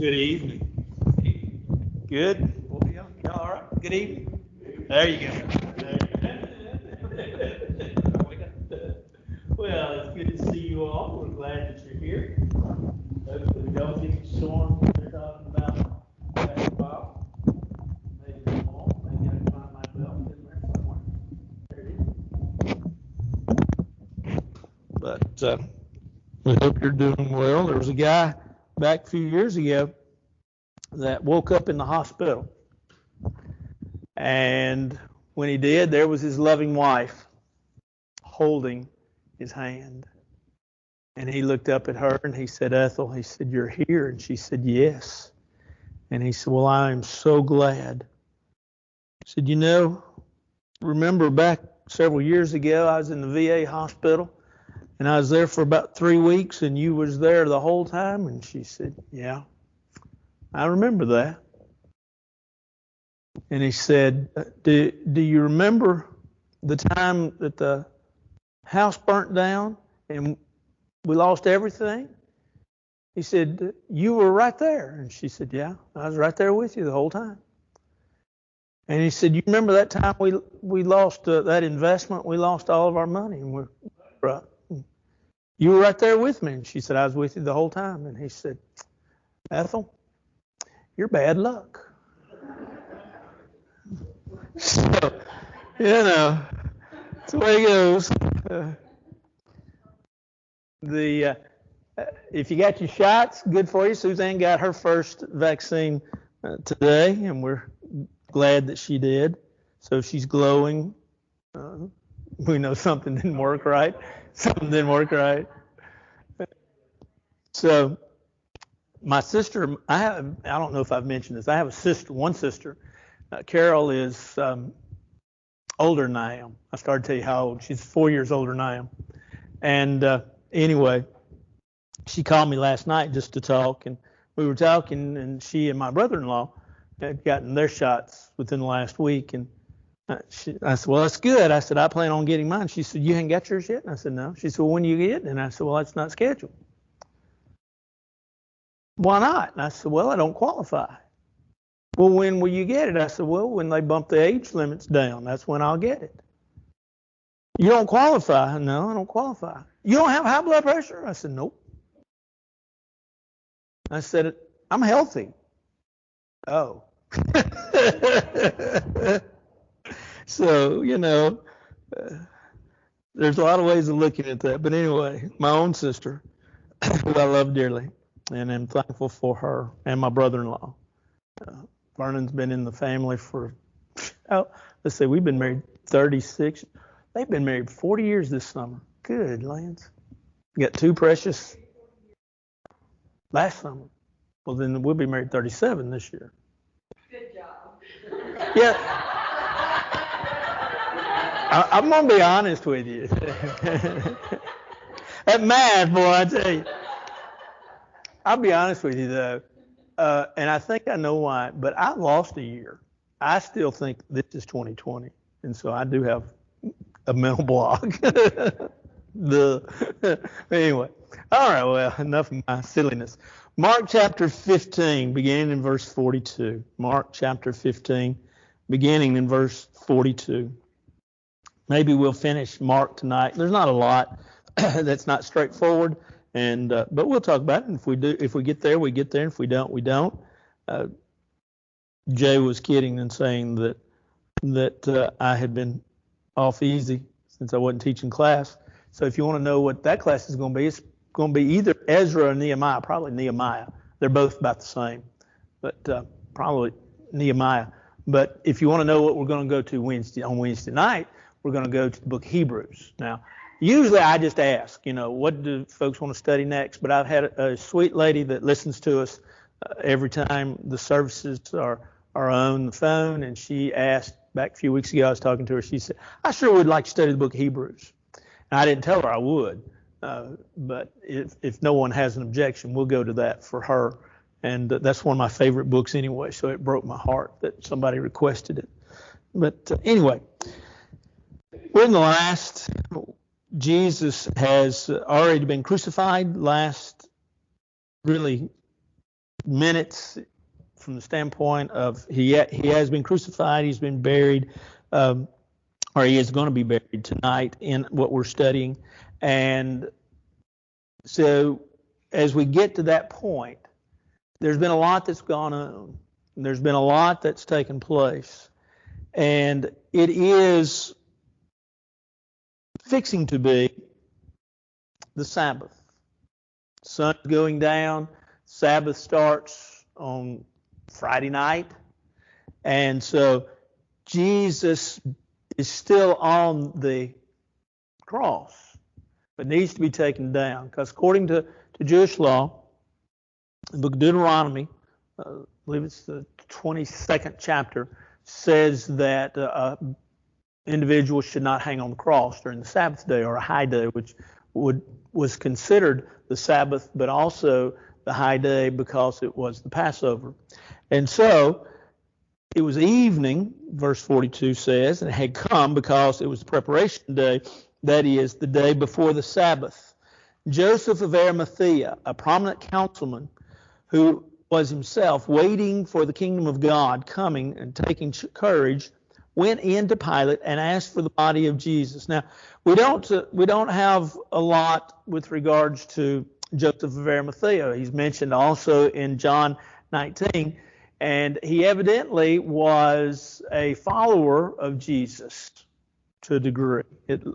Good evening. Good? Y'all all right? Good evening. There you go. Well, it's good to see you all. We're glad that you're here. Hopefully we don't get the storm they're talking about basketball. Maybe it won't. Maybe I can find my belt in there somewhere. There it is. But we hope you're doing well. There was a guy back a few years ago that woke up in the hospital. And when he did, there was his loving wife holding his hand. And he looked up at her and he said, "Ethel," he said, "you're here?" And she said, "Yes." And he said, "Well, I am so glad." He said, remember back several years ago, I was in the VA hospital and I was there for about 3 weeks and you was there the whole time? And she said, "Yeah, I remember that." And he said, do you remember the time that the house burnt down and we lost everything?" He said, "You were right there." And she said, "Yeah, I was right there with you the whole time." And he said, "You remember that time we lost that investment? We lost all of our money." And "You were right there with me." And she said, "I was with you the whole time." And he said, "Ethel, you're bad luck." So, that's the way it goes. If you got your shots, good for you. Suzanne got her first vaccine today, and we're glad that she did. So she's glowing. We know something didn't work right. Something didn't work right. So my sister, I don't know if I've mentioned this. I have one sister. Carol is older than I am. I started to tell you how old. She's 4 years older than I am. And anyway, she called me last night just to talk, and we were talking, and she and my brother-in-law had gotten their shots within the last week. And I said, "Well, that's good." I said, "I plan on getting mine." She said, "You haven't got yours yet?" And I said, "No." She said, "Well, when do you get it?" And I said, "Well, that's not scheduled." "Why not?" And I said, "Well, I don't qualify." "Well, when will you get it?" I said, "Well, when they bump the age limits down, that's when I'll get it." "You don't qualify?" "No, I don't qualify." "You don't have high blood pressure?" I said, "Nope." I said, "I'm healthy." "Oh." So, there's a lot of ways of looking at that. But anyway, my own sister, who I love dearly, and I'm thankful for her, and my brother-in-law. Vernon's been in the family for, let's see, we've been married 36. They've been married 40 years this summer. Good, Lance. We got two precious last summer. Well, then we'll be married 37 this year. Good job. Yeah. I'm going to be honest with you. That math, boy, I tell you. I'll be honest with you, though. And I think I know why, but I lost a year. I still think this is 2020. And so I do have a mental block. Anyway. All right, well, enough of my silliness. Mark chapter 15, beginning in verse 42. Mark chapter 15, beginning in verse 42. Maybe we'll finish Mark tonight. There's not a lot that's not straightforward, but we'll talk about it. And if we get there, we get there. If we don't, we don't. Jay was kidding and saying that I had been off easy since I wasn't teaching class. So if you want to know what that class is going to be, it's going to be either Ezra or Nehemiah, probably Nehemiah. They're both about the same, but probably Nehemiah. But if you want to know what we're going to go to on Wednesday night, we're going to go to the book of Hebrews. Now, usually I just ask, what do folks want to study next? But I've had a sweet lady that listens to us every time the services are on the phone, and she asked back a few weeks ago, I was talking to her, she said, "I sure would like to study the book of Hebrews." And I didn't tell her I would. But if no one has an objection, we'll go to that for her. And that's one of my favorite books anyway, so it broke my heart that somebody requested it. But anyway, we're in the last. Jesus has already been crucified. Last really minutes from the standpoint of he has been crucified, he's been buried, or he is going to be buried tonight in what we're studying. And so as we get to that point, there's been a lot that's gone on. There's been a lot that's taken place. And it is fixing to be the Sabbath. Sun's going down. Sabbath starts on Friday night. And so Jesus is still on the cross, but needs to be taken down. Because according to Jewish law, the book of Deuteronomy, I believe it's the 22nd chapter, says that individuals should not hang on the cross during the Sabbath day, or a high day, which was considered the Sabbath, but also the high day because it was the Passover. And so it was evening, verse 42 says, and it had come because it was the preparation day, that is, the day before the Sabbath. Joseph of Arimathea, a prominent councilman who was himself waiting for the kingdom of God coming and taking courage, went into Pilate and asked for the body of Jesus. Now, we don't have a lot with regards to Joseph of Arimathea. He's mentioned also in John 19, and he evidently was a follower of Jesus to a degree.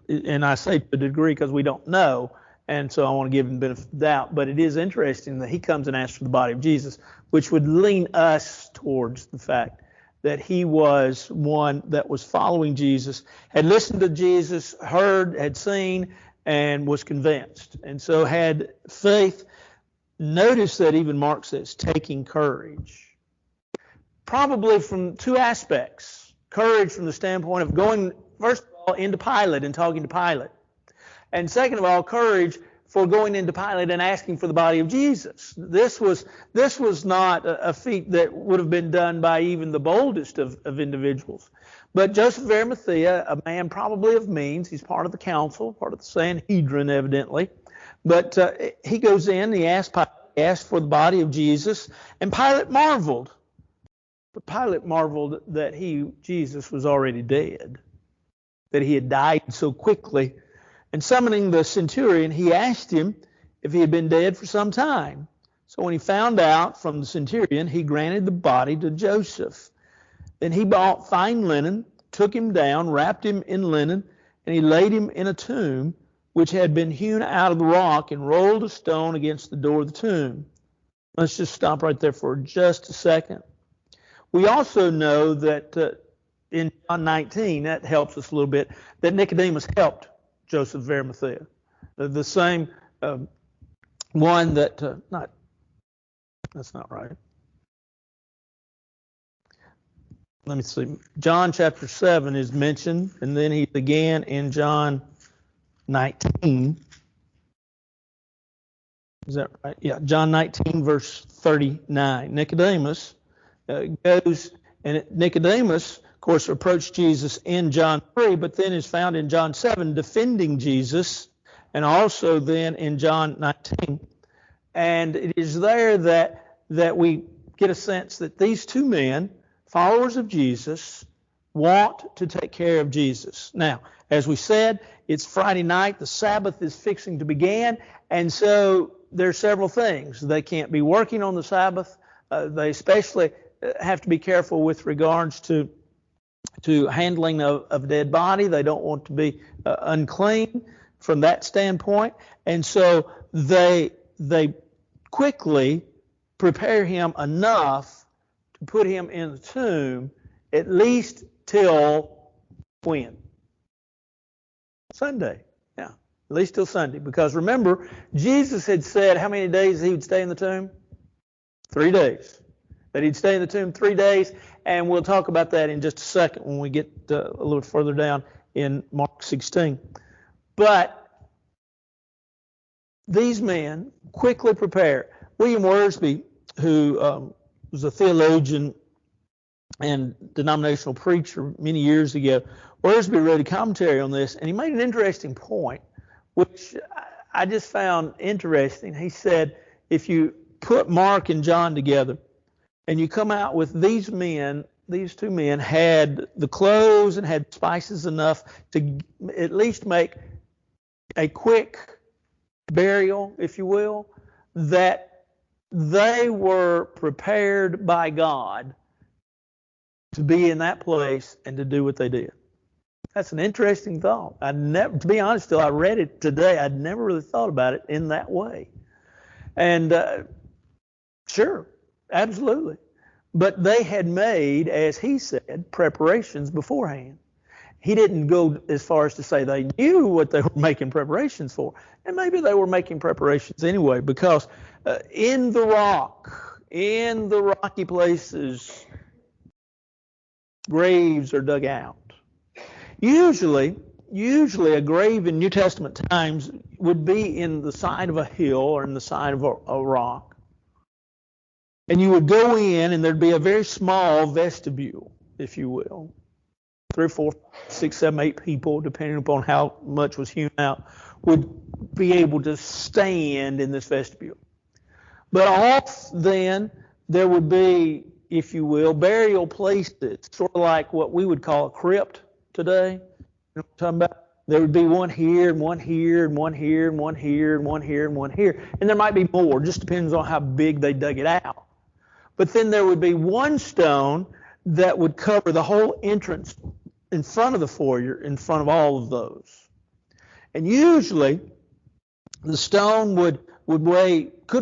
And I say to a degree because we don't know, and so I want to give him the benefit of the doubt. But it is interesting that he comes and asks for the body of Jesus, which would lean us towards the fact that he was one that was following Jesus, had listened to Jesus, heard, had seen, and was convinced. And so had faith. Notice that even Mark says taking courage. Probably from two aspects. Courage from the standpoint of going, first of all, into Pilate and talking to Pilate. And second of all, courage for going into Pilate and asking for the body of Jesus. This was not a feat that would have been done by even the boldest of individuals. But Joseph of Arimathea, a man probably of means, he's part of the council, part of the Sanhedrin evidently, but he goes in, he asks for the body of Jesus, and Pilate marveled. But Pilate marveled that Jesus was already dead, that he had died so quickly. And summoning the centurion, he asked him if he had been dead for some time. So when he found out from the centurion, he granted the body to Joseph. Then he bought fine linen, took him down, wrapped him in linen, and he laid him in a tomb which had been hewn out of the rock, and rolled a stone against the door of the tomb. Let's just stop right there for just a second. We also know that in John 19, that helps us a little bit, that Nicodemus helped Joseph of Arimathea. The same one that, that's not right. Let me see. John chapter 7 is mentioned, and then he began in John 19. Is that right? Yeah, John 19, verse 39. Nicodemus goes, and Nicodemus, of course, approached Jesus in John 3, but then is found in John 7 defending Jesus, and also then in John 19. And it is there that we get a sense that these two men, followers of Jesus, want to take care of Jesus. Now, as we said, it's Friday night, the Sabbath is fixing to begin, and so there are several things. They can't be working on the Sabbath. They especially have to be careful with regards to handling of a dead body. They don't want to be unclean from that standpoint. And so they quickly prepare him enough to put him in the tomb at least till when? Sunday. Yeah, at least till Sunday. Because remember, Jesus had said how many days he would stay in the tomb? 3 days. That he'd stay in the tomb 3 days, and we'll talk about that in just a second when we get a little further down in Mark 16. But these men quickly prepare. William Worsby, who was a theologian and denominational preacher many years ago, Worsby wrote a commentary on this, and he made an interesting point, which I just found interesting. He said, if you put Mark and John together, and you come out with these two men had the clothes and had spices enough to at least make a quick burial, if you will, that they were prepared by God to be in that place and to do what they did. That's an interesting thought. To be honest, till I read it today, I'd never really thought about it in that way. And sure, absolutely. But they had made, as he said, preparations beforehand. He didn't go as far as to say they knew what they were making preparations for. And maybe they were making preparations anyway, because in the rocky places, graves are dug out. Usually a grave in New Testament times would be in the side of a hill or in the side of a rock. And you would go in, and there'd be a very small vestibule, if you will. 3 or 4, 6, 7, 8 people, depending upon how much was hewn out, would be able to stand in this vestibule. But off then, there would be, if you will, burial places, sort of like what we would call a crypt today. You know what I'm talking about? There would be one here, and one here, and one here, and one here, and one here, and one here. And there might be more, just depends on how big they dug it out. But then there would be one stone that would cover the whole entrance in front of the foyer, in front of all of those. And usually, the stone could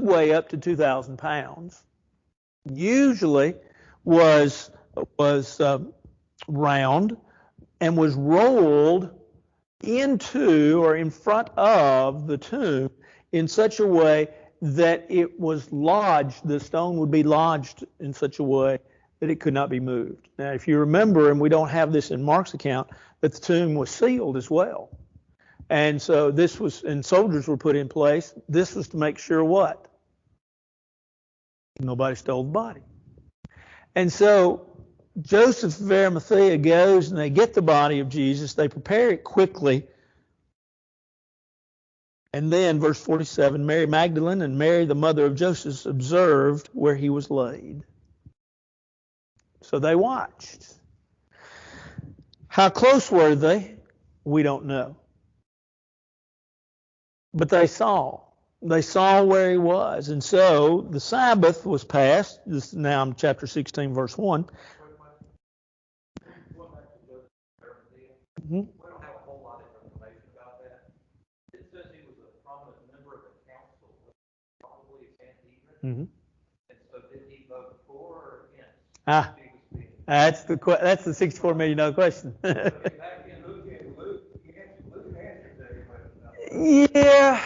weigh up to 2,000 pounds. Usually was round and was rolled into or in front of the tomb in such a way that it was lodged, the stone would be lodged in such a way that it could not be moved. Now, if you remember, and we don't have this in Mark's account, that the tomb was sealed as well. And so and soldiers were put in place. This was to make sure what? Nobody stole the body. And so Joseph of Arimathea goes and they get the body of Jesus. They prepare it quickly. And then, verse 47, Mary Magdalene and Mary, the mother of Joseph, observed where he was laid. So they watched. How close were they? We don't know. But they saw. They saw where he was. And so the Sabbath was passed. This is now in chapter 16, verse 1. Mm-hmm. We don't have a whole lot of information about that. It says he was a prominent member of the council, probably a Sanhedrin. Mm-hmm. And so did he vote for or against? That's the $64 million question. Yeah.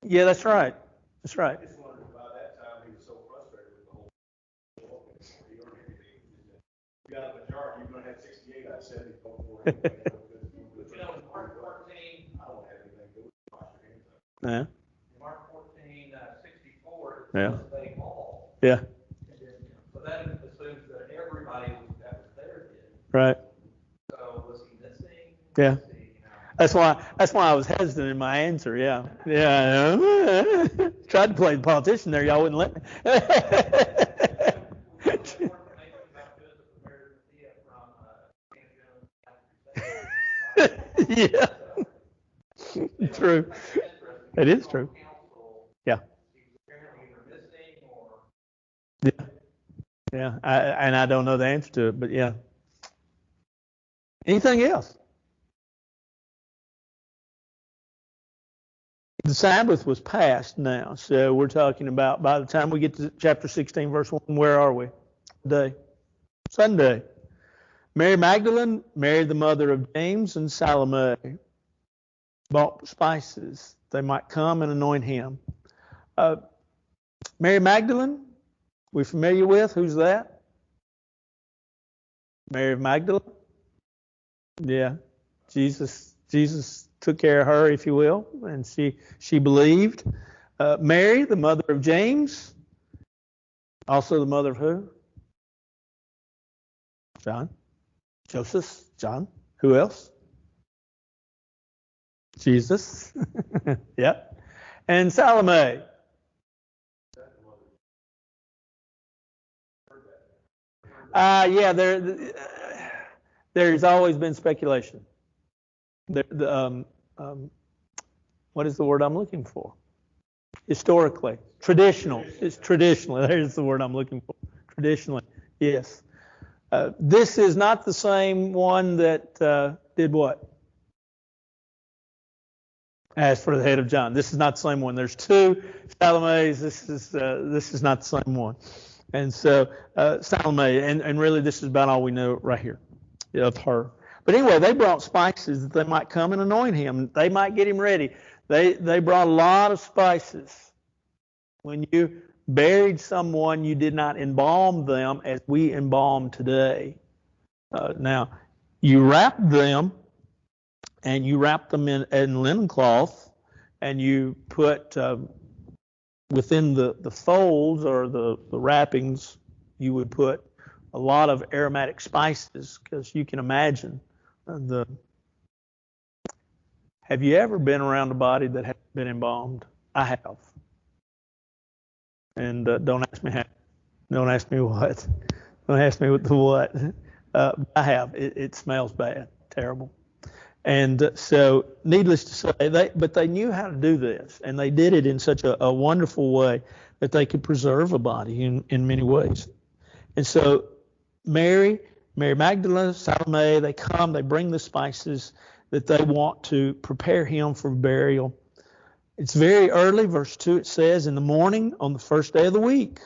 Yeah, that's right. That's right. I just wondered by that time he was so frustrated with the whole he earned anything. You got a majority, you're going to have 68 out of 70 vote for it. In Mark 14, I don't have anything to do with it. Wash your hands up. Yeah. Mark 14, 64, Yeah. says they all. Yeah. So that assumes that everybody that was there did. Right. So was he missing? Yeah. That's why I was hesitant in my answer. Yeah. Tried to play the politician there. Y'all wouldn't let me. Yeah. True. It is true. Yeah. Yeah. Yeah. I don't know the answer to it, but yeah. Anything else? The Sabbath was passed now, so we're talking about by the time we get to chapter 16, verse 1, where are we today? Sunday. Mary Magdalene, Mary the mother of James, and Salome bought spices. They might come and anoint him. Mary Magdalene, we familiar with? Who's that? Mary of Magdalene? Yeah. Jesus took care of her, if you will, and she believed. Mary, the mother of James, also the mother of who? John. Joseph. John. Who else? Jesus. Yep. And Salome. Yeah, there's always been speculation. What is the word I'm looking for? Historically, traditional. It's traditionally. There's the word I'm looking for. Traditionally, yes. This is not the same one that did what? As for the head of John. This is not the same one. There's two Salomes. This is not the same one. And so Salome, and really this is about all we know right here of her. But anyway, they brought spices that they might come and anoint him. They might get him ready. They brought a lot of spices. When you buried someone, you did not embalm them as we embalm today. Now, you wrapped them, and you wrapped them in linen cloth, and you put within the folds or the wrappings, you would put a lot of aromatic spices, because you can imagine Have you ever been around a body that has been embalmed? I have. And don't ask me how. Don't ask me what. Don't ask me what the what. I have. It smells bad, terrible. And so, needless to say, but they knew how to do this, and they did it in such a wonderful way that they could preserve a body in many ways. And so, Mary Magdalene, Salome, they come, they bring the spices that they want to prepare him for burial. It's very early, verse 2, it says, in the morning on the first day of the week,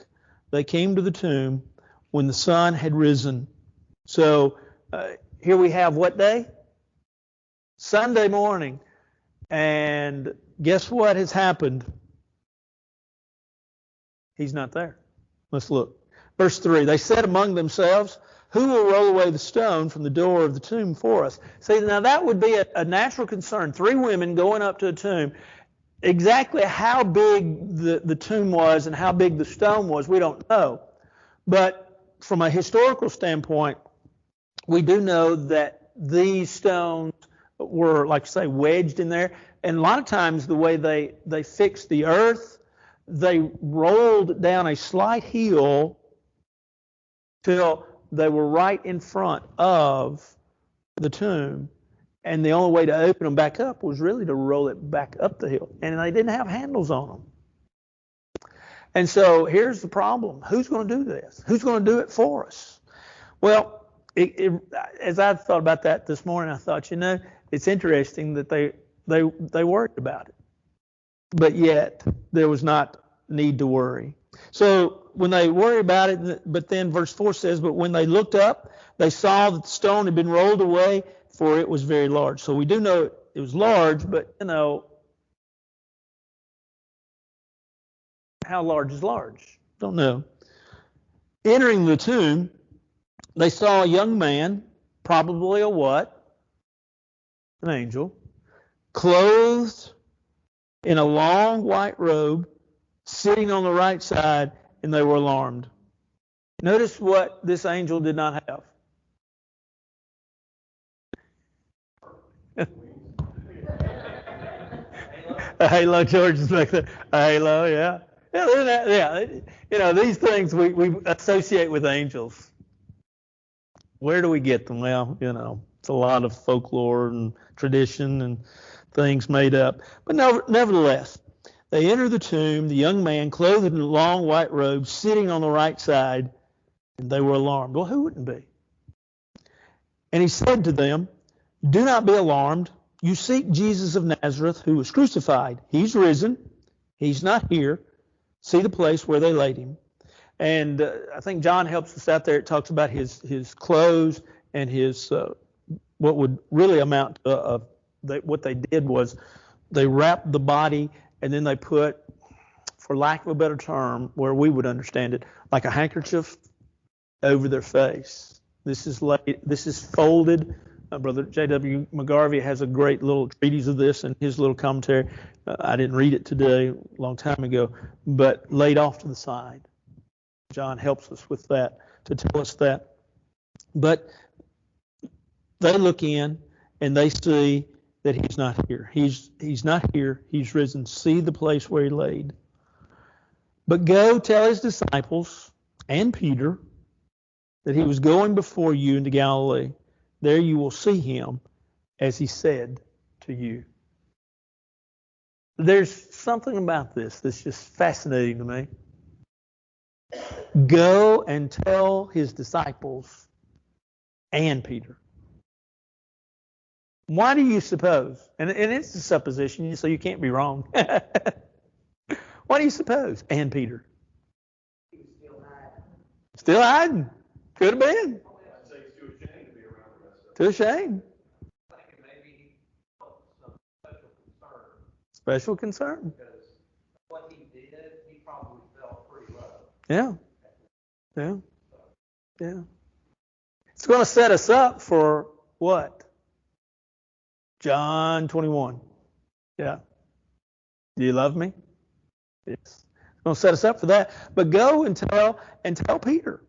they came to the tomb when the sun had risen. So here we have what day? Sunday morning. And guess what has happened? He's not there. Let's look. Verse 3, they said among themselves, who will roll away the stone from the door of the tomb for us? See, now that would be a natural concern. 3 women going up to a tomb. Exactly how big the tomb was and how big the stone was, we don't know. But from a historical standpoint, we do know that these stones were, like I say, wedged in there. And a lot of times the way they fixed the earth, they rolled down a slight hill till they were right in front of the tomb. And the only way to open them back up was really to roll it back up the hill. And they didn't have handles on them. And so here's the problem. Who's going to do this? Who's going to do it for us? Well, as I thought about that this morning, I thought, it's interesting that they worried about it. But yet, there was not need to worry. So when they worry about it, but then verse 4 says, but when they looked up, they saw that the stone had been rolled away, for it was very large. So we do know it was large, but how large is large? Don't know. Entering the tomb, they saw a young man, probably a what? An angel, clothed in a long white robe, sitting on the right side, and they were alarmed. Notice what this angel did not have. A halo, George is back there. A halo, yeah. Yeah. These things we associate with angels. Where do we get them? Well, it's a lot of folklore and tradition and things made up. But nevertheless, they enter the tomb, the young man clothed in a long white robe, sitting on the right side, and they were alarmed. Well, who wouldn't be? And he said to them, do not be alarmed. You seek Jesus of Nazareth, who was crucified. He's risen. He's not here. See the place where they laid him. And I think John helps us out there. It talks about his clothes and his what would really amount to what they did was they wrapped the body and then they put, for lack of a better term, where we would understand it, like a handkerchief over their face. This is folded. Brother J.W. McGarvey has a great little treatise of this in his little commentary. I didn't read it today, a long time ago, but laid off to the side. John helps us with that, to tell us that. But they look in and they see that he's not here. He's not here. He's risen. See the place where he laid. But go tell his disciples and Peter that he was going before you into Galilee. There you will see him as he said to you. There's something about this that's just fascinating to me. Go and tell his disciples and Peter. Why do you suppose? And it's a supposition, so you can't be wrong. Why do you suppose? And Peter. He was still hiding. Still hiding. Could have been. I'd say he's too ashamed to be around the rest of Too ashamed. I think maybe he felt some special concern Special concern. because what he did, he probably felt pretty low. Yeah. Yeah. Yeah. It's going to set us up for what? John 21. Yeah. Do you love me? Yes. It's going to set us up for that. But go and tell Peter.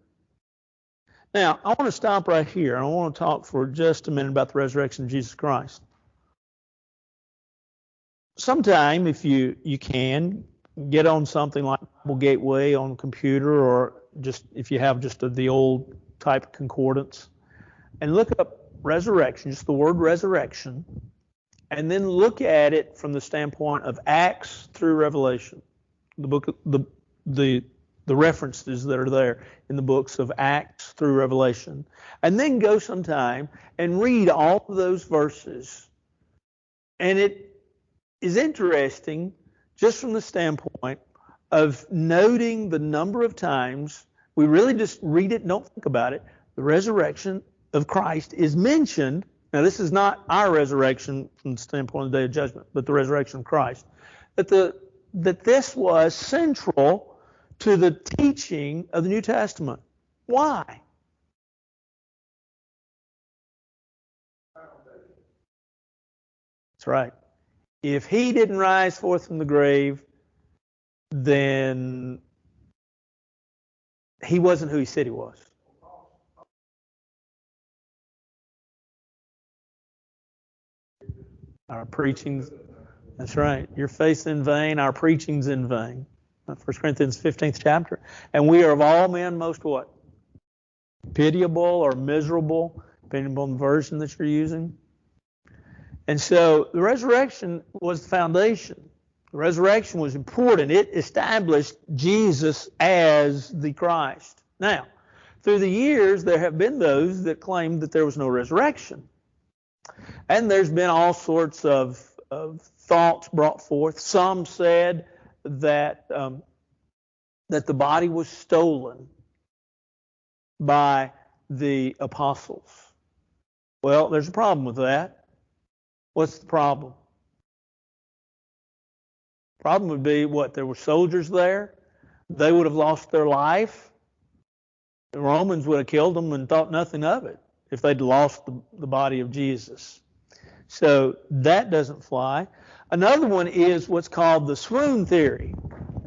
Now, I want to stop right here. I want to talk for just a minute about the resurrection of Jesus Christ. Sometime, if you can, get on something like Bible Gateway on a computer, or just if you have just the old type concordance, and look up resurrection, just the word resurrection, and then look at it from the standpoint of Acts through Revelation. The book, the references that are there in the books of Acts through Revelation, and then go sometime and read all of those verses. And it is interesting just from the standpoint of noting the number of times we really just read it and don't think about it. The resurrection of Christ is mentioned. Now, this is not our resurrection from the standpoint of the day of judgment, but the resurrection of Christ. That this was central to the teaching of the New Testament. Why? That's right. If he didn't rise forth from the grave, then he wasn't who he said he was. Our preaching's, that's right. Your faith's in vain, our preaching's in vain. 1 Corinthians 15th chapter. And we are of all men most what? Pitiable or miserable, depending upon the version that you're using. And so the resurrection was the foundation. The resurrection was important. It established Jesus as the Christ. Now, through the years, there have been those that claimed that there was no resurrection. And there's been all sorts of thoughts brought forth. Some said that the body was stolen by the apostles. Well, there's a problem with that. What's the problem? Problem would be what? There were soldiers there. They would have lost their life. The Romans would have killed them and thought nothing of it if they'd lost the body of Jesus. So that doesn't fly. Another one is what's called the Swoon Theory.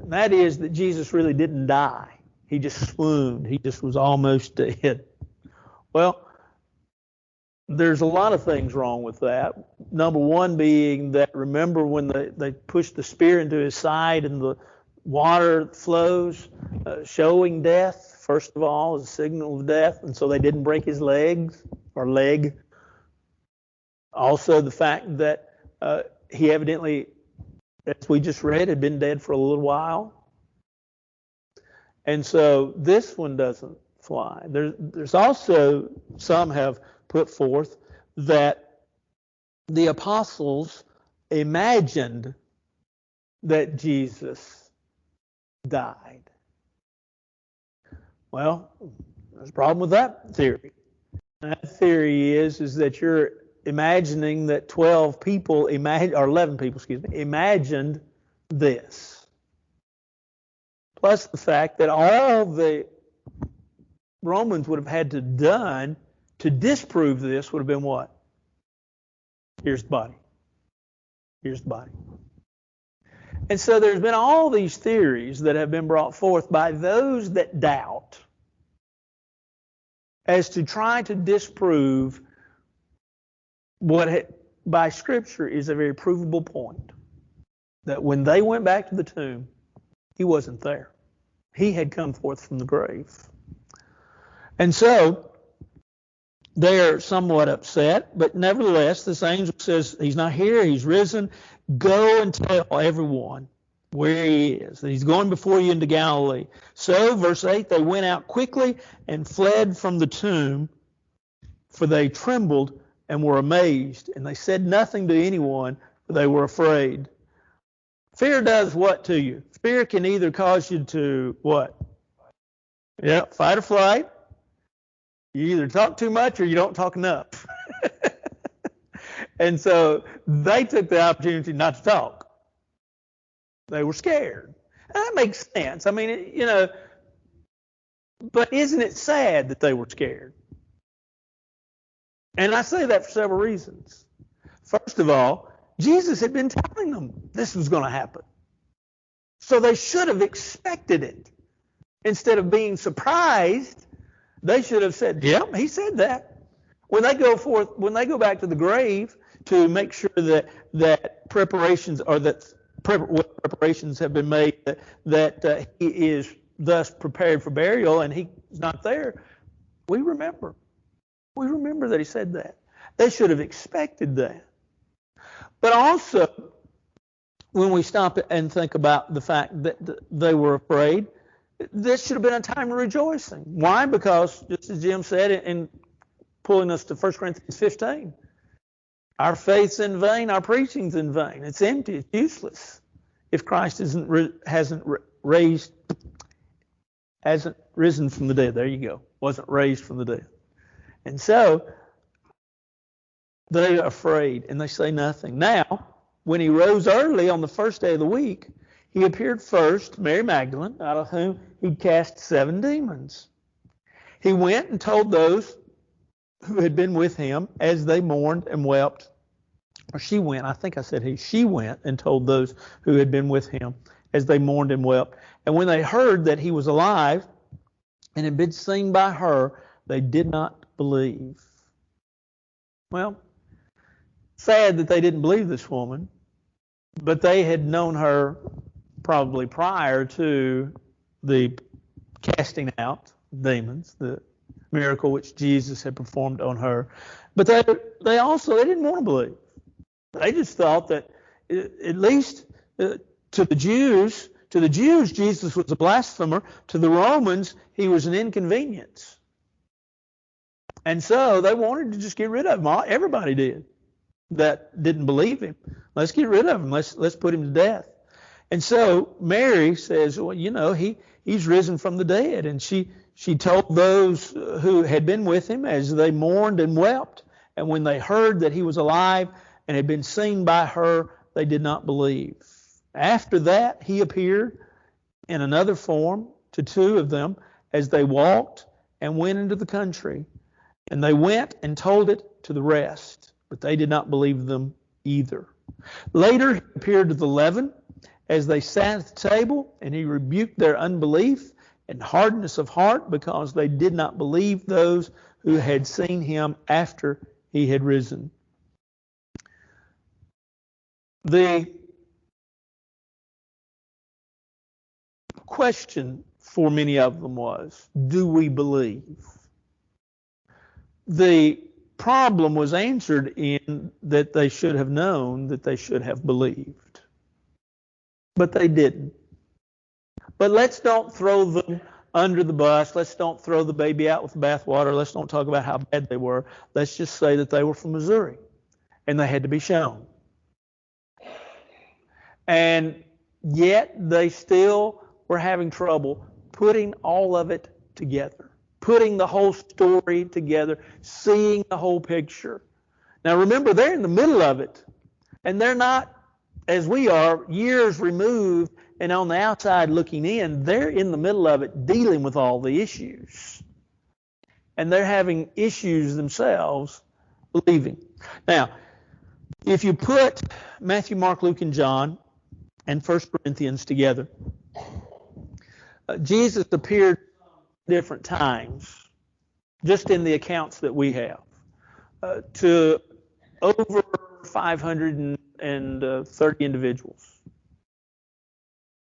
And that is that Jesus really didn't die. He just swooned. He just was almost dead. Well, there's a lot of things wrong with that. Number one being that, remember when they pushed the spear into his side and the water flows, showing death, first of all, as a signal of death, and so they didn't break his legs or leg. Also, the fact that he evidently, as we just read, had been dead for a little while. And so this one doesn't fly. There's also, some have put forth that the apostles imagined that Jesus died. Well, there's a problem with that theory. That theory is that you're imagining that 12 people, or 11 people, imagined this. Plus the fact that all the Romans would have had to done to disprove this would have been what? Here's the body. Here's the body. And so there's been all these theories that have been brought forth by those that doubt as to try to disprove what by Scripture is a very provable point that when they went back to the tomb, he wasn't there. He had come forth from the grave. And so they're somewhat upset, but nevertheless, this angel says, he's not here, he's risen. Go and tell everyone where he is, that he's going before you into Galilee. So, verse 8, they went out quickly and fled from the tomb, for they trembled and were amazed, and they said nothing to anyone, for they were afraid. Fear does what to you? Fear can either cause you to what? Yeah, fight or flight. You either talk too much or you don't talk enough. And so they took the opportunity not to talk. They were scared. And that makes sense. I mean, but isn't it sad that they were scared? And I say that for several reasons. First of all, Jesus had been telling them this was going to happen. So they should have expected it. Instead of being surprised, they should have said, yep, he said that. When they go back to the grave to make sure that preparations have been made, that he is thus prepared for burial and he's not there, we remember that he said that. They should have expected that. But also, when we stop and think about the fact that they were afraid, this should have been a time of rejoicing. Why? Because, just as Jim said, in pulling us to 1 Corinthians 15, our faith's in vain, our preaching's in vain. It's empty, it's useless if Christ hasn't risen from the dead. There you go. Wasn't raised from the dead. And so they are afraid and they say nothing. Now, when he rose early on the first day of the week, he appeared first to Mary Magdalene, out of whom he'd cast 7 demons. He went and told those who had been with him as they mourned and wept. Or she went, I think I said he. She went and told those who had been with him as they mourned and wept. And when they heard that he was alive and had been seen by her, they did not believe. Well, sad that they didn't believe this woman, but they had known her probably prior to the casting out demons, the miracle which Jesus had performed on her. But they didn't want to believe. They just thought that, at least to the Jews, Jesus was a blasphemer. To the Romans, he was an inconvenience. And so they wanted to just get rid of him. Everybody did that didn't believe him. Let's get rid of him. Let's put him to death. And so Mary says, well, he's risen from the dead. And she told those who had been with him as they mourned and wept. And when they heard that he was alive and had been seen by her, they did not believe. After that, he appeared in another form to 2 of them as they walked and went into the country. And they went and told it to the rest, but they did not believe them either. Later, he appeared to the 11 as they sat at the table, and he rebuked their unbelief and hardness of heart because they did not believe those who had seen him after he had risen. The question for many of them was, do we believe? The problem was answered in that they should have known, that they should have believed. But they didn't. But let's don't throw them under the bus. Let's don't throw the baby out with the bathwater. Let's don't talk about how bad they were. Let's just say that they were from Missouri and they had to be shown. And yet they still were having trouble putting all of it together, putting the whole story together, seeing the whole picture. Now remember, they're in the middle of it, and they're not, as we are, years removed and on the outside looking in. They're in the middle of it, dealing with all the issues. And they're having issues themselves believing. Now, if you put Matthew, Mark, Luke, and John and 1 Corinthians together, Jesus appeared different times, just in the accounts that we have, to over 530 individuals.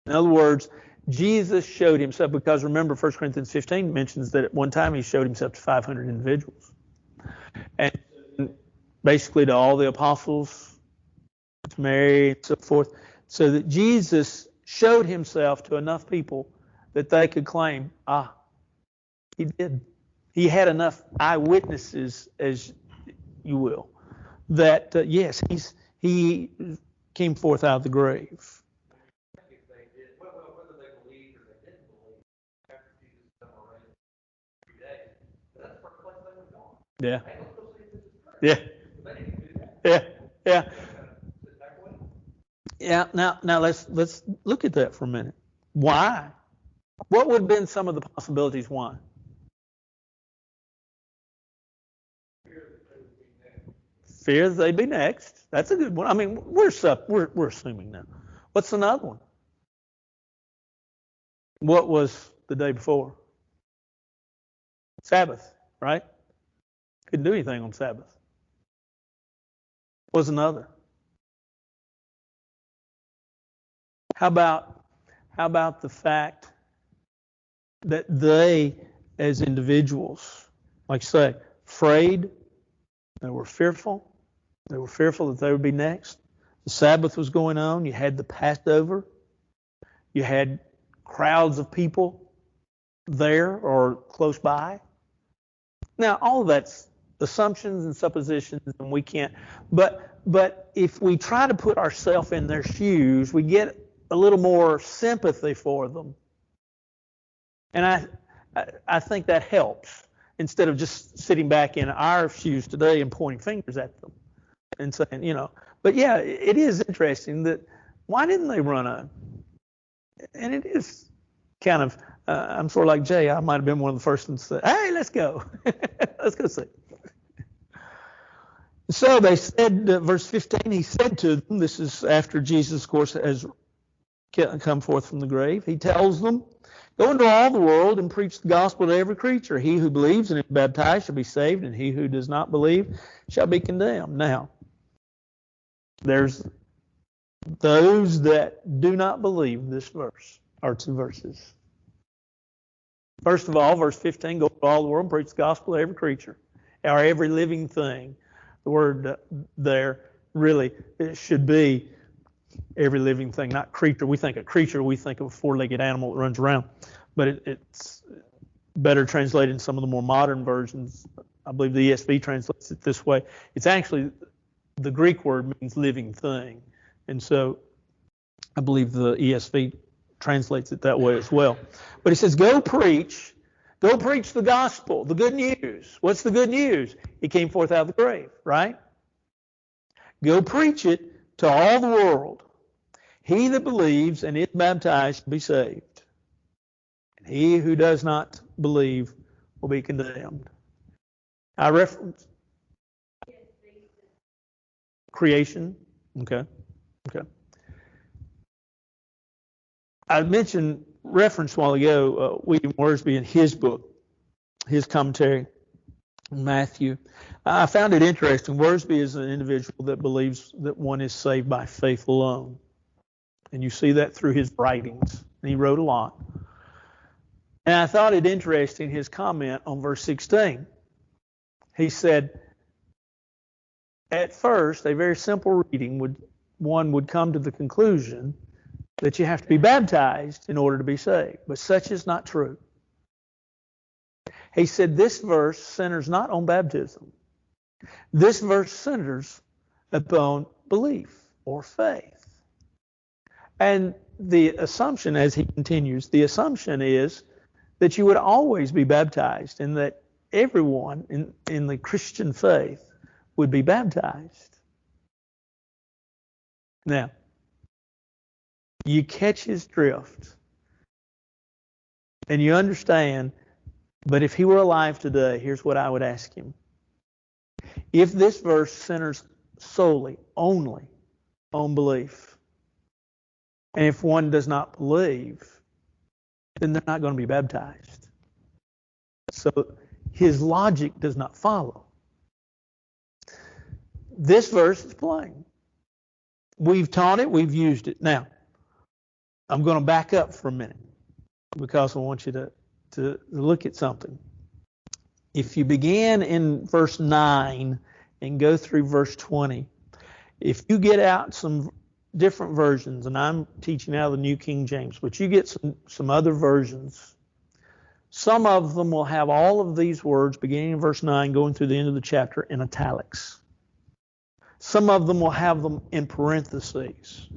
In other words, Jesus showed himself, because remember 1 Corinthians 15 mentions that at one time he showed himself to 500 individuals. And basically to all the apostles, to Mary, and so forth, so that Jesus showed himself to enough people that they could claim, he did. He had enough eyewitnesses, as you will, that yes, he came forth out of the grave. If they did, whether they believed or they didn't believe, after Jesus come around 3 days, that's the first place they would go. Yeah. Hey, let's go see if this is true. Yeah. They didn't do that. Yeah. Sit back away. Yeah. Now let's look at that for a minute. Why? What would have been some of the possibilities why? Fear that they'd be next. That's a good one. I mean, we're assuming now. What's another one? What was the day before? Sabbath, right? Couldn't do anything on Sabbath. What was another? How about the fact that they, as individuals, like you say, afraid, they were fearful. They were fearful that they would be next. The Sabbath was going on. You had the Passover. You had crowds of people there or close by. Now, all of that's assumptions and suppositions, and we can't. But if we try to put ourselves in their shoes, we get a little more sympathy for them. And I think that helps, instead of just sitting back in our shoes today and pointing fingers at them and saying, But yeah, it is interesting that why didn't they run on? And it is kind of, I'm sort of like Jay. I might have been one of the first ones to say, hey, let's go. Let's go see. So they said, verse 15, he said to them, this is after Jesus, of course, has come forth from the grave. He tells them, go into all the world and preach the gospel to every creature. He who believes and is baptized shall be saved, and he who does not believe shall be condemned. Now, there's those that do not believe this verse, or 2 verses. First of all, verse 15, go to all the world and preach the gospel to every creature, or every living thing. The word there really, it should be every living thing, not creature. We think a creature, we think of a 4-legged animal that runs around. But it's better translated in some of the more modern versions. I believe the ESV translates it this way. It's actually, the Greek word means living thing. And so I believe the ESV translates it that way as well. But he says, go preach the gospel, the good news. What's the good news? He came forth out of the grave, right? Go preach it to all the world. He that believes and is baptized shall be saved. And he who does not believe will be condemned. I reference creation. Okay. I mentioned reference a while ago, William Worsby in his book, his commentary on Matthew. I found it interesting. Worsby is an individual that believes that one is saved by faith alone. And you see that through his writings. And he wrote a lot. And I thought it interesting, his comment on verse 16. He said, at first, a very simple reading one would come to the conclusion that you have to be baptized in order to be saved. But such is not true. He said this verse centers not on baptism. This verse centers upon belief or faith. And the assumption, as he continues, the assumption is that you would always be baptized, and that everyone in the Christian faith would be baptized. Now, you catch his drift, and you understand, but if he were alive today, here's what I would ask him. If this verse centers solely, only on belief, and if one does not believe, then they're not going to be baptized. So his logic does not follow. this verse is plain. We've taught it, we've used it. Now, I'm going to back up for a minute because I want you to look at something. If you begin in verse 9 and go through verse 20, if you get out some different versions, and I'm teaching out of the New King James, but you get some other versions, some of them will have all of these words beginning in verse 9 going through the end of the chapter in italics. Some of them will have them in parentheses.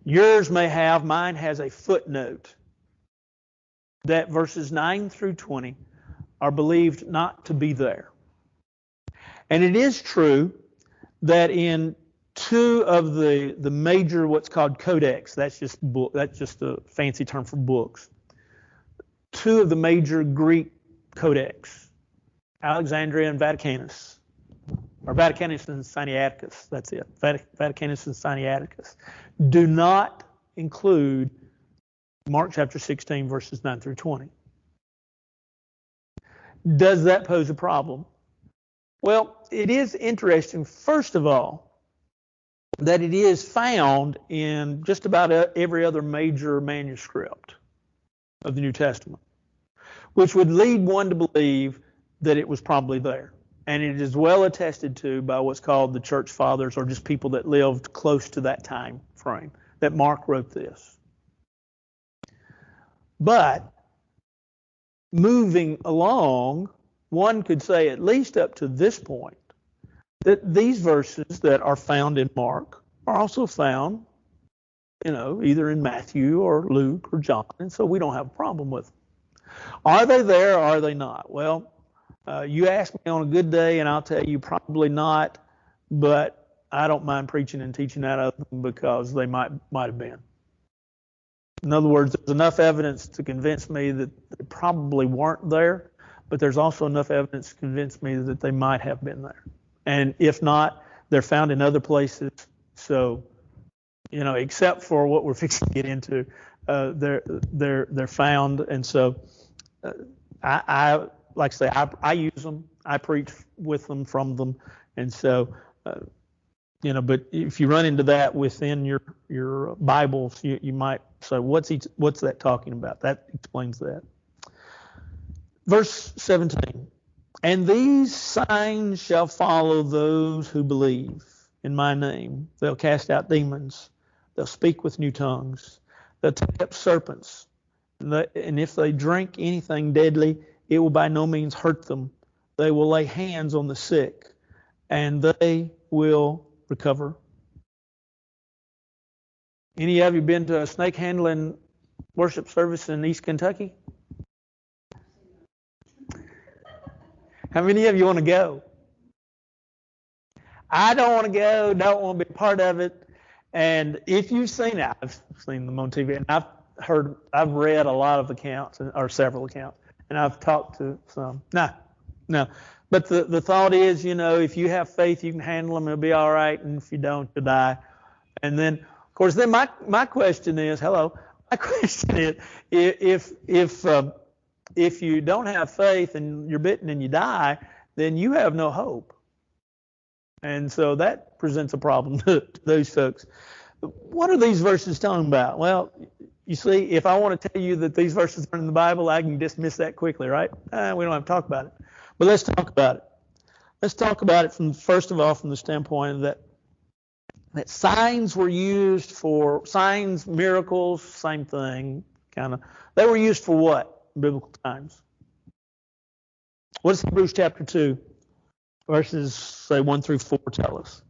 Yours may have, mine has a footnote that verses 9 through 20 are believed not to be there. And it is true that in two of the major what's called codex, that's just a fancy term for books, two of the major Greek codex, Alexandria and Vaticanus, or Vaticanus and Sinaiticus, that's it, Vaticanus and Sinaiticus, do not include Mark chapter 16, verses 9 through 20. Does that pose a problem? Well, it is interesting, first of all, that it is found in just about every other major manuscript of the New Testament, which would lead one to believe that it was probably there. And it is well attested to by what's called the church fathers, or just people that lived close to that time frame, that Mark wrote this. But moving along, one could say at least up to this point, that these verses that are found in Mark are also found, either in Matthew or Luke or John, and so we don't have a problem with them. Are they there or are they not? Well, you ask me on a good day, and I'll tell you probably not, but I don't mind preaching and teaching out of them because they might have been. In other words, there's enough evidence to convince me that they probably weren't there, but there's also enough evidence to convince me that they might have been there. And if not, they're found in other places. So, except for what we're fixing to get into, they're found. And so, I like I say, I use them. I preach with them, from them, and so, But if you run into that within your Bibles, you might say, what's that talking about? That explains that. Verse 17. And these signs shall follow those who believe in my name. They'll cast out demons. They'll speak with new tongues. They'll take up serpents. And if they drink anything deadly, it will by no means hurt them. They will lay hands on the sick, and they will recover. Any of you been to a snake handling worship service in East Kentucky? How many of you want to go? I don't want to go, don't want to be part of it. And if you've seen it, I've seen them on TV, and I've read a lot of accounts, or several accounts, and I've talked to some. No. But the thought is, if you have faith, you can handle them, it'll be all right, and if you don't, you'll die. And then, of course, then my question is, if you don't have faith and you're bitten and you die, then you have no hope. And so that presents a problem to those folks. What are these verses talking about? Well, you see, if I want to tell you that these verses are in the Bible, I can dismiss that quickly, right? We don't have to talk about it. But let's talk about it. Let's talk about it first of all, from the standpoint that signs were used for signs, miracles, same thing, kind of. They were used for what in biblical times? What does Hebrews chapter 2, verses, say, 1 through 4 tell us?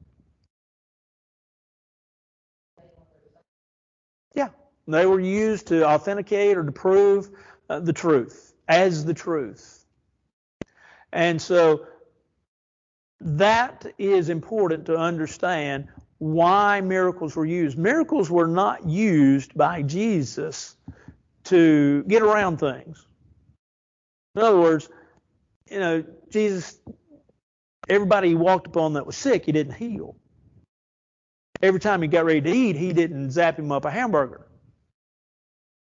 Yeah, they were used to authenticate or to prove the truth, as the truth. And so that is important to understand why miracles were used. Miracles were not used by Jesus to get around things. In other words, Jesus, everybody he walked upon that was sick, he didn't heal. Every time he got ready to eat, he didn't zap him up a hamburger.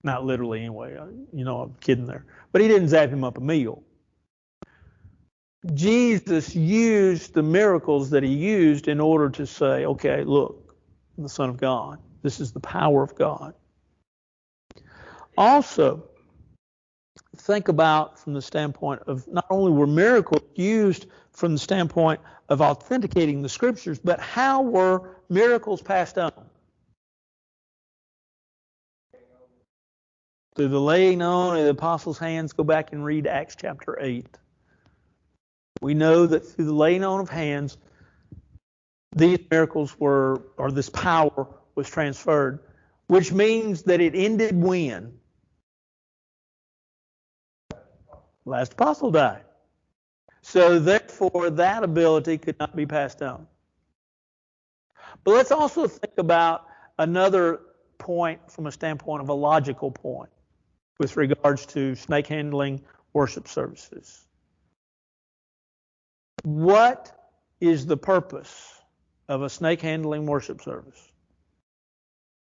Not literally anyway, I'm kidding there. But he didn't zap him up a meal. Jesus used the miracles that he used in order to say, okay, look, I'm the Son of God. This is the power of God. Also, think about from the standpoint of not only were miracles used from the standpoint of authenticating the scriptures, but how were miracles passed on? Through the laying on of the apostles' hands. Go back and read Acts chapter 8. We know that through the laying on of hands, these miracles were, or this power was transferred, which means that it ended when? Last apostle died. So therefore, that ability could not be passed on. But let's also think about another point from a standpoint of a logical point with regards to snake handling worship services. What is the purpose of a snake handling worship service?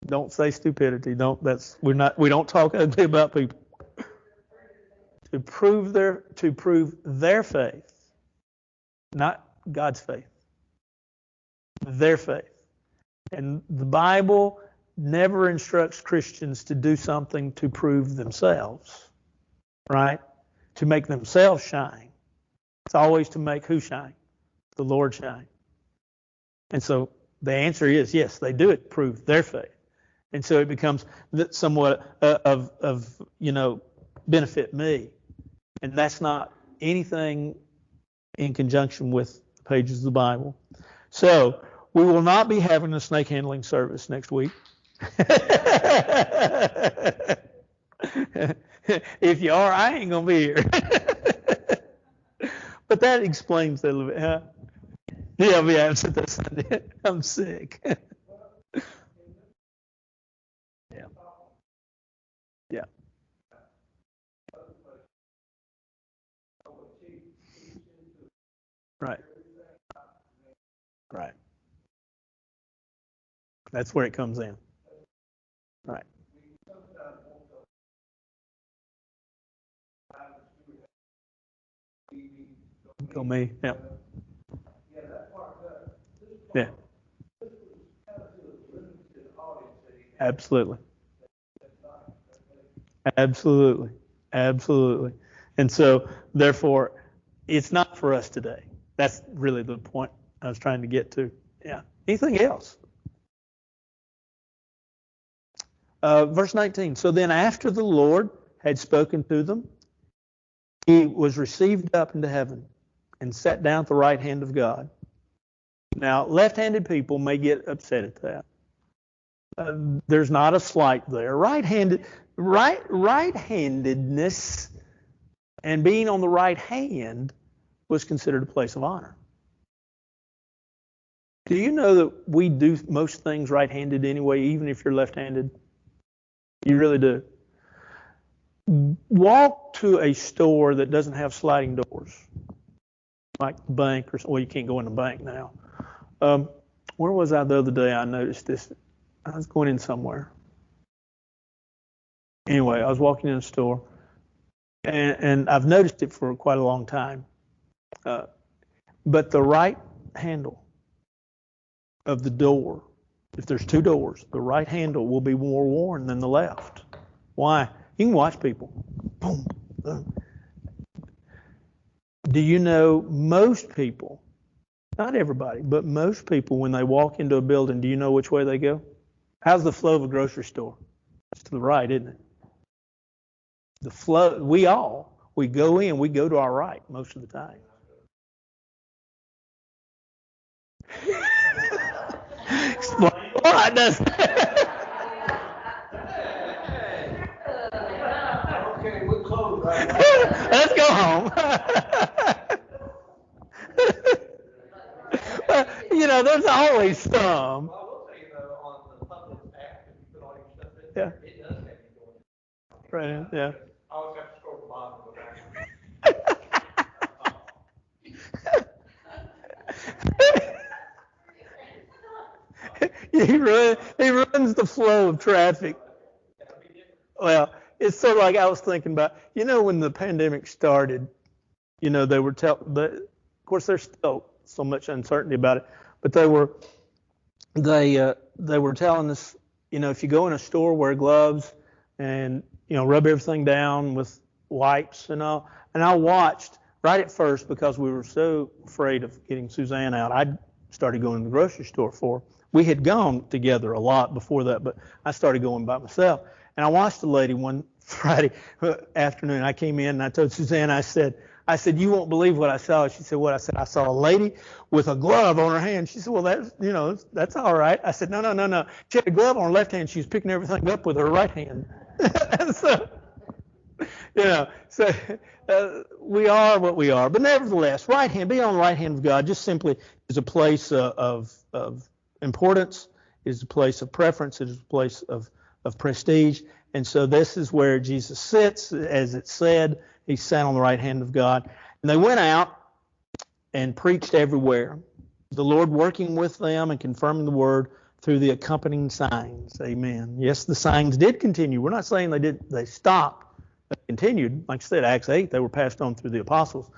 Don't say stupidity. We don't talk about people. To prove their faith, not God's faith. Their faith. And the Bible never instructs Christians to do something to prove themselves, right? To make themselves shine. It's always to make who shine? The Lord shine. And so the answer is yes, they do it to prove their faith. And so it becomes somewhat of benefit me. And that's not anything in conjunction with the pages of the Bible. So we will not be having a snake handling service next week. If you are, I ain't going to be here. But that explains that a little bit, huh? Yeah, I'll be absent this Sunday. I'm sick. Yeah. Yeah. Right. Right. That's where it comes in. Right. Go me. Yeah. Yeah. Absolutely. Absolutely. Absolutely. And so, therefore, it's not for us today. That's really the point I was trying to get to. Yeah. Anything else? Verse 19. So then after the Lord had spoken to them, he was received up into heaven and sat down at the right hand of God. Now, left-handed people may get upset at that. There's not a slight there. Right-handedness and being on the right hand was considered a place of honor. Do you know that we do most things right-handed anyway, even if you're left-handed? You really do. Walk to a store that doesn't have sliding doors, like the bank or well, you can't go in the bank now. Where was I the other day? I noticed this. I was going in somewhere. Anyway, I was walking in a store, and I've noticed it for quite a long time. But the right handle of the door, if there's two doors, the right handle will be more worn than the left. Why? You can watch people. Boom, boom. Do you know most people, not everybody, but most people, when they walk into a building, do you know which way they go? How's the flow of a grocery store? It's to the right, isn't it? The flow, we go to our right most of the time. Explain why, doesn't it? Okay, we're closed right now. Let's go home. There's always some. Well, I will tell you though, on the public app, if you put all your stuff in, Yeah. it does have you going. Right. Yeah. I always have to scroll to the bottom and go back. He runs the flow of traffic. Well, it's sort of like I was thinking about, when the pandemic started, they were of course, there's still so much uncertainty about it, but they were telling us, if you go in a store, wear gloves and, rub everything down with wipes and all. And I watched right at first because we were so afraid of getting Suzanne out. I started going to the grocery store for her. We had gone together a lot before that, but I started going by myself. And I watched a lady one Friday afternoon. I came in and I told Suzanne, I said, you won't believe what I saw. She said, what? I said, I saw a lady with a glove on her hand. She said, well, that's all right. I said, no. She had a glove on her left hand. She was picking everything up with her right hand. And so, we are what we are. But nevertheless, right hand, being on the right hand of God just simply is a place of importance, is a place of preference, it is a place of prestige. And so this is where Jesus sits, as it said. He sat on the right hand of God. And they went out and preached everywhere, the Lord working with them and confirming the word through the accompanying signs. Amen. Yes, the signs did continue. We're not saying they stopped. They continued. Like I said, Acts 8, they were passed on through the apostles.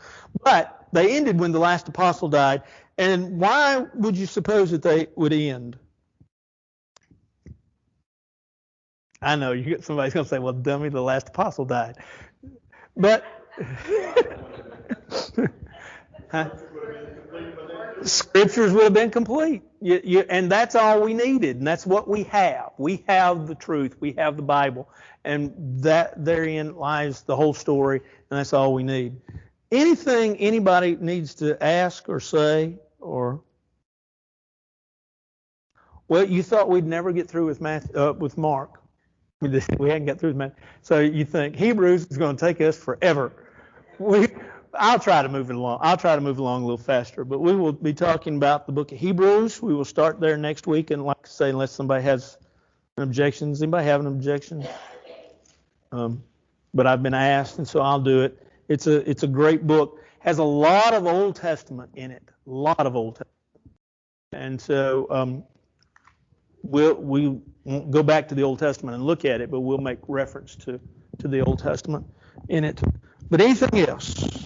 But they ended when the last apostle died. And why would you suppose that they would end? I know somebody's going to say, well, dummy, the last apostle died. But Scriptures would have been complete. And that's all we needed. And that's what we have. We have the truth. We have the Bible. And that therein lies the whole story. And that's all we need. Anything anybody needs to ask or say or... Well, you thought we'd never get through with Mark. We hadn't got through with Matthew. So you think Hebrews is going to take us forever. I'll try to move it along. I'll try to move along a little faster. But we will be talking about the book of Hebrews. We will start there next week. And like I say, unless somebody has an objection. Does anybody have an objection? But I've been asked, and so I'll do it. It's a great book. Has a lot of Old Testament in it. A lot of Old Testament. And so we won't go back to the Old Testament and look at it, but we'll make reference to the Old Testament in it. But anything else?